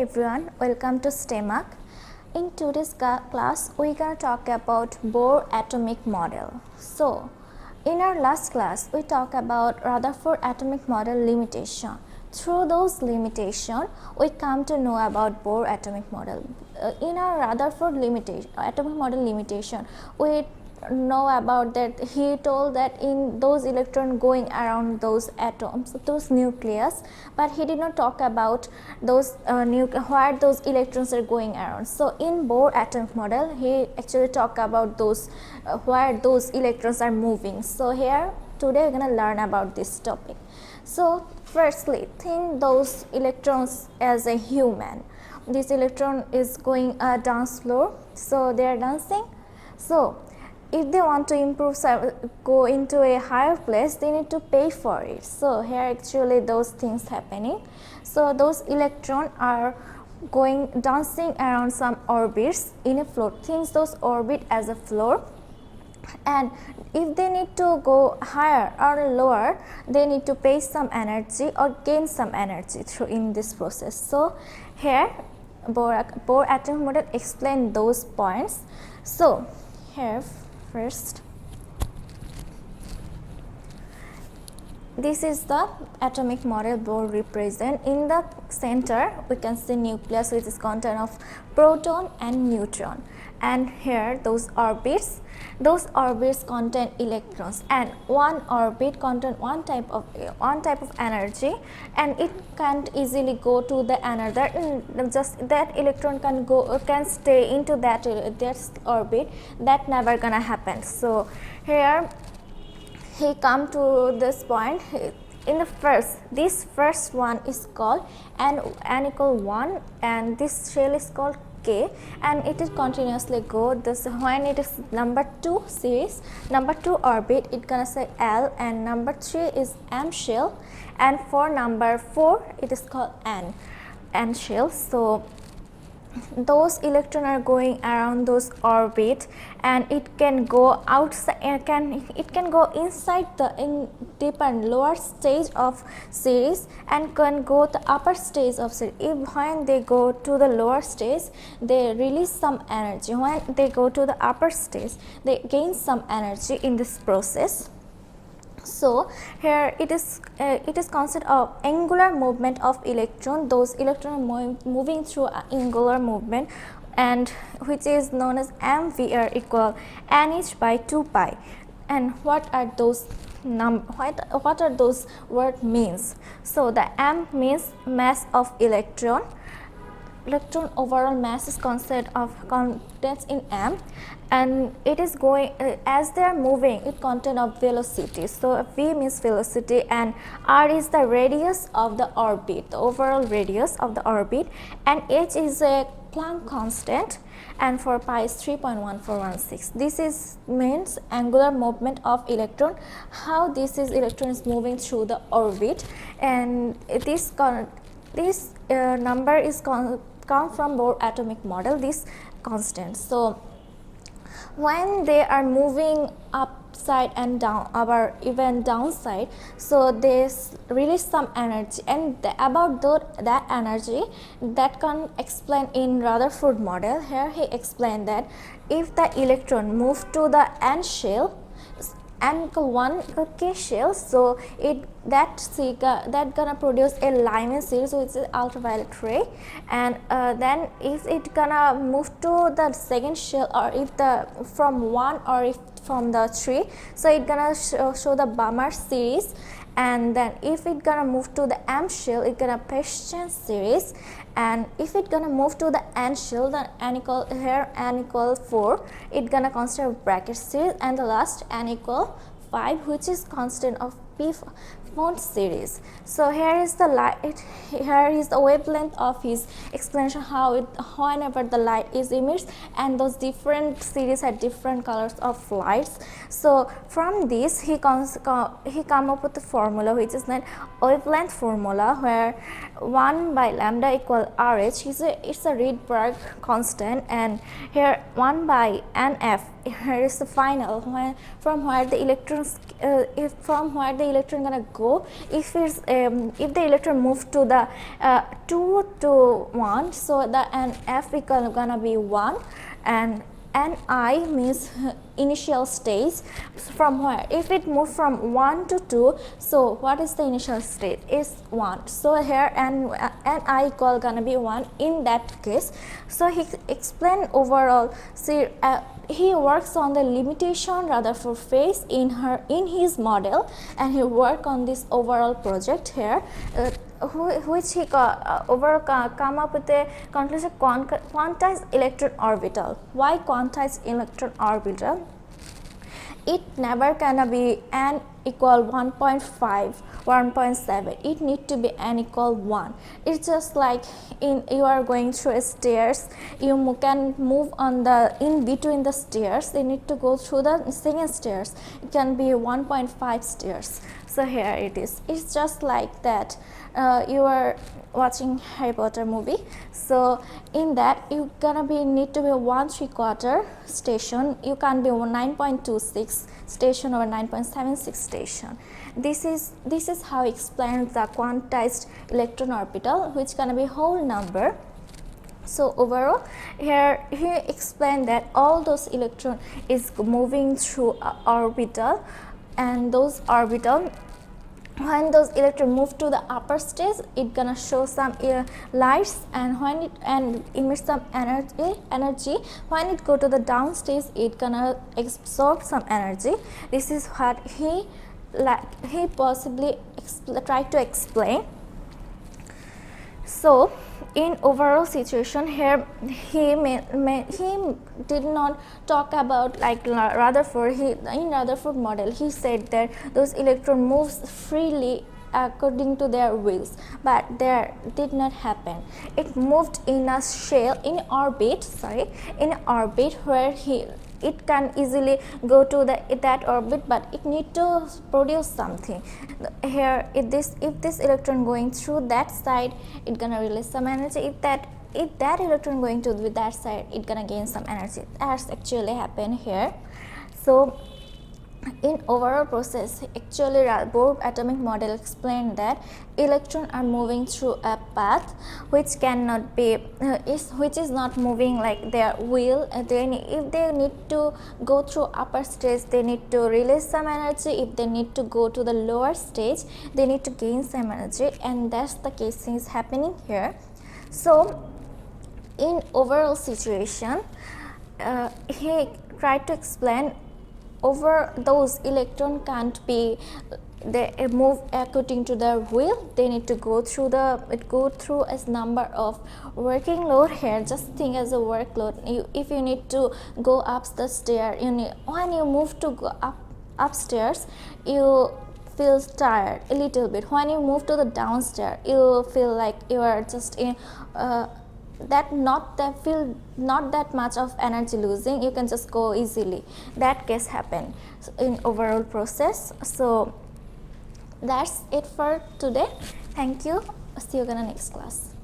Hi everyone, welcome to STEMAC. In today's class, we're gonna talk about Bohr atomic model. So, in our last class, we talked about Rutherford atomic model limitation. Through those limitations, we come to know about Bohr atomic model. In our Rutherford atomic model limitation, we know about that he told that in those electrons going around those atoms, those nucleus, but he did not talk about those where those electrons are going around. So in Bohr atomic model, he actually talk about those where those electrons are moving. So here today we're gonna learn about this topic. So firstly, think those electrons as a human. This electron is going a dance floor, so they are dancing. So if they want to improve, go into a higher place, they need to pay for it. So here actually those things happening. So those electrons are going dancing around some orbits in a floor. Think those orbit as a floor, and if they need to go higher or lower, they need to pay some energy or gain some energy through in this process. So here Bohr atomic model explain those points. So here first, this is the atomic model Bohr represent. In the center we can see nucleus, which is content of proton and neutron, and here those orbits contain electrons, and one orbit contain one type of energy, and it can't easily go to the another. Just that electron can stay into that orbit. That never gonna happen. So here he come to this point. In the this first one is called n equal 1, and this shell is called K, and it is continuously go. This when it is number 2 series, number 2 orbit, it gonna say L, and number 3 is M shell, and for number 4 it is called N shell. So those electrons are going around those orbit, and it can go outside, it can go inside the deeper and lower stage of series, and can go the upper stage of series. If when they go to the lower stage, they release some energy. When they go to the upper stage, they gain some energy in this process. So here it is concept of angular movement of electron. Those electrons moving through angular movement, and which is known as mvr equal nh by 2 pi. And what are those what are those word means? So the m means mass of electron overall mass is contains in m, and it is going as they are moving, it contain of velocity. So v means velocity, and r is the radius of the orbit, the overall radius of the orbit, and h is a Planck constant, and for pi is 3.1416. This means angular movement of electron, how this electron is moving through the orbit, and this number is come from Bohr atomic model, this constant. So when they are moving upside and down, or even downside, so they release some energy, and about that energy that can explain in Rutherford model. Here he explained that if the electron move to the n shell, n equal 1 K shell, so that gonna produce a Lyman series, which is ultraviolet ray, and then if it gonna move to the second shell, or if the from 1 or if from the 3, so it gonna show the Balmer series, and then if it gonna move to the M shell, it gonna Pestan series, and if it gonna move to the N shell, then n equal 4, it gonna consider bracket series, and the last n equal 5, which is constant of P Font series. So here is the light, here is the wavelength of his explanation, how whenever the light is emitted, and those different series had different colors of lights. So from this he come up with the formula, which is named wavelength formula, where 1 by lambda equal RH it's a Rydberg constant, and here 1 by NF, here is the final from where the electrons gonna go, if if the electron move to the 2 to 1, so the F equal gonna be 1, and Ni means initial stage. From where? If it moved from 1 to 2, so what is the initial state? Is 1. So here Ni equal gonna be 1 in that case. So he explained overall. See, he works on the limitation Rutherford phase in his model, and he work on this overall project here, which he come up with a conclusion: quantized electron orbital. Why quantized electron orbital? It never can be n equal 1.5, 1.7. It need to be n equal 1. It's just like you are going through a stairs, you can move on the in between the stairs, they need to go through the second stairs. It can be 1.5 stairs. So here it is. It's just like that. You are watching Harry Potter movie, so in that you gonna be need to be 1/3 station. You can be 9.26 station or 9.76 station. This is how explains the quantized electron orbital, which gonna be whole number. So overall, here he explained that all those electron is moving through orbital, and those orbital, when those electrons move to the upper stage, it gonna show some lights, and when it emits some energy. When it go to the down stage, it gonna absorb some energy. This is what he possibly tried to explain. So in overall situation here, he did not talk about like Rutherford. In Rutherford model, he said that those electron moves freely according to their wills, but there did not happen. It moved in a shell, in orbit where it can easily go to that orbit, but it need to produce something. Here, if this electron going through that side, it gonna release some energy. If that electron going to that side, it gonna gain some energy. That's actually happen here. So in overall process, actually Bohr atomic model explained that electrons are moving through a path which cannot be which is not moving like their will. If they need to go through upper stage, they need to release some energy. If they need to go to the lower stage, they need to gain some energy, and that's the case is happening here. So in overall situation, he tried to explain over those electron can't be they move according to their will. They need to go through as number of working load. Here just think as a workload. If you need to go up the stair, when you move to go upstairs, you feel tired a little bit. When you move to the downstairs, you feel like you are just in not that much of energy losing. You can just go easily. That case happen in overall process. So that's it for today. Thank you. See you in the next class.